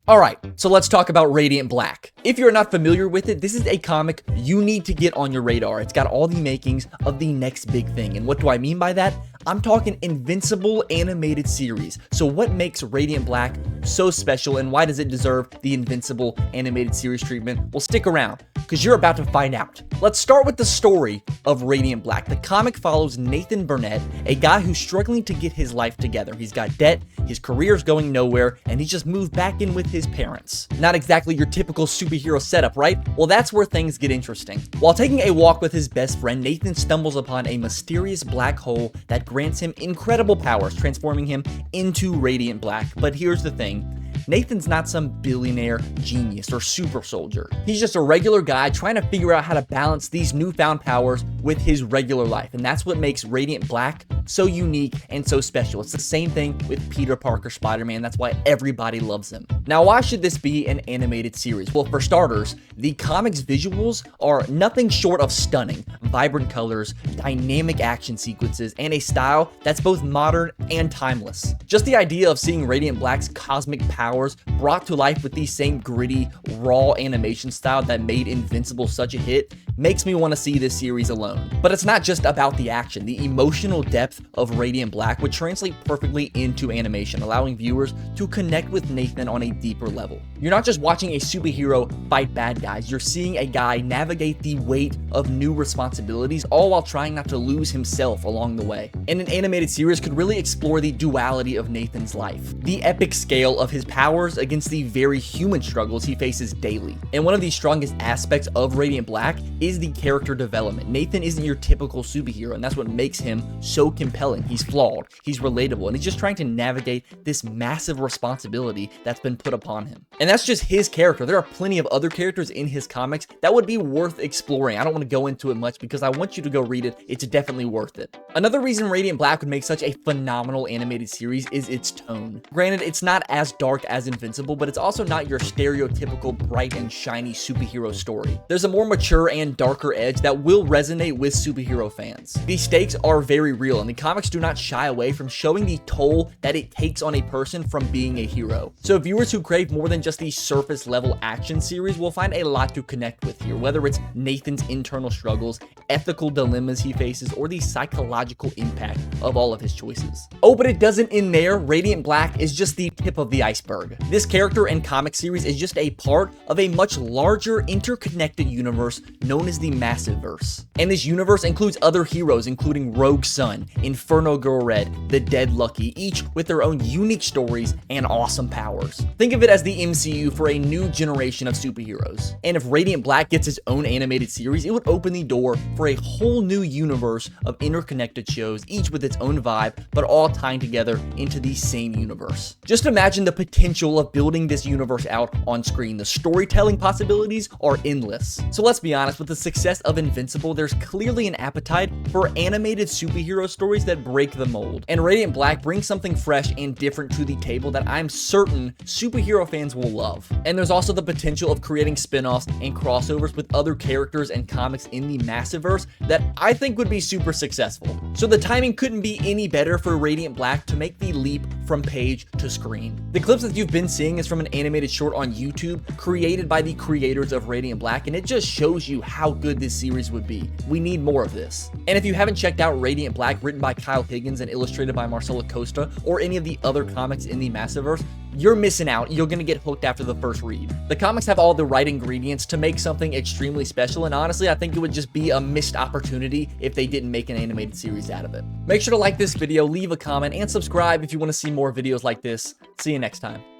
Alright, so let's talk about Radiant Black. If you're not familiar with it, this is a comic you need to get on your radar. It's got all the makings of the next big thing. And what do I mean by that? I'm talking Invincible animated series. So what makes Radiant Black so special and why does it deserve the Invincible animated series treatment? Well, stick around, because you're about to find out. Let's start with the story of Radiant Black. The comic follows Nathan Burnett, a guy who's struggling to get his life together. He's got debt, his career's going nowhere, and he's just moved back in with his parents. Not exactly your typical superhero setup, right? Well, that's where things get interesting. While taking a walk with his best friend, Nathan stumbles upon a mysterious black hole that grants him incredible powers, transforming him into Radiant Black. But here's the thing. Nathan's not some billionaire genius or super soldier. He's just a regular guy trying to figure out how to balance these newfound powers with his regular life. And that's what makes Radiant Black so unique and so special. It's the same thing with Peter Parker Spider-Man. That's why everybody loves him. Now, why should this be an animated series? Well, for starters, the comic's visuals are nothing short of stunning. Vibrant colors, dynamic action sequences, and a style that's both modern and timeless. Just the idea of seeing Radiant Black's cosmic powers brought to life with the same gritty, raw animation style that made Invincible such a hit makes me want to see this series alone. But it's not just about the action. The emotional depth of Radiant Black would translate perfectly into animation, allowing viewers to connect with Nathan on a deeper level. You're not just watching a superhero fight bad guys, you're seeing a guy navigate the weight of new responsibilities, all while trying not to lose himself along the way. And an animated series could really explore the duality of Nathan's life, the epic scale of his powers against the very human struggles he faces daily. And one of the strongest aspects of Radiant Black is the character development. Nathan isn't your typical superhero, and that's what makes him so compelling. He's flawed, he's relatable, and he's just trying to navigate this massive responsibility that's been put upon him. And that's just his character. There are plenty of other characters in his comics that would be worth exploring. I don't want to go into it much because I want you to go read it. It's definitely worth it. Another reason Radiant Black would make such a phenomenal animated series is its tone. Granted, it's not as dark as Invincible, but it's also not your stereotypical bright and shiny superhero story. There's a more mature and darker edge that will resonate with superhero fans. The stakes are very real, and the comics do not shy away from showing the toll that it takes on a person from being a hero. So viewers who crave more than just the surface level action series will find a lot to connect with here, whether it's Nathan's internal struggles, ethical dilemmas he faces, or the psychological impact of all of his choices. Oh, but it doesn't end there. Radiant Black is just the tip of the iceberg. This character and comic series is just a part of a much larger interconnected universe known as the Massiveverse. And this universe includes other heroes including Rogue Sun, Inferno Girl Red, the Dead Lucky, each with their own unique stories and awesome powers. Think of it as the MCU for a new generation of superheroes. And if Radiant Black gets its own animated series, it would open the door for a whole new universe of interconnected shows, each with its own vibe, but all tying together into the same universe. Just imagine the potential of building this universe out on screen. The storytelling possibilities are endless. So let's be honest, with the success of Invincible, there's clearly an appetite for animated superhero stories that break the mold. And Radiant Black brings something fresh and different to the table that I'm certain superhero fans will love. And there's also the potential of creating spin-offs and crossovers with other characters and comics in the Massiveverse that I think would be super successful. So the timing couldn't be any better for Radiant Black to make the leap from page to screen. The clips that you've been seeing is from an animated short on YouTube created by the creators of Radiant Black, and it just shows you how good this series would be. We need more of this. And if you haven't checked out Radiant Black, written by Kyle Higgins and illustrated by Marcelo Costa, or any of the other comics in the Massiveverse, you're missing out. You're gonna get hooked after the first read. The comics have all the right ingredients to make something extremely special, and honestly, I think it would just be a missed opportunity if they didn't make an animated series out of it. Make sure to like this video, leave a comment, and subscribe if you want to see more videos like this. See you next time.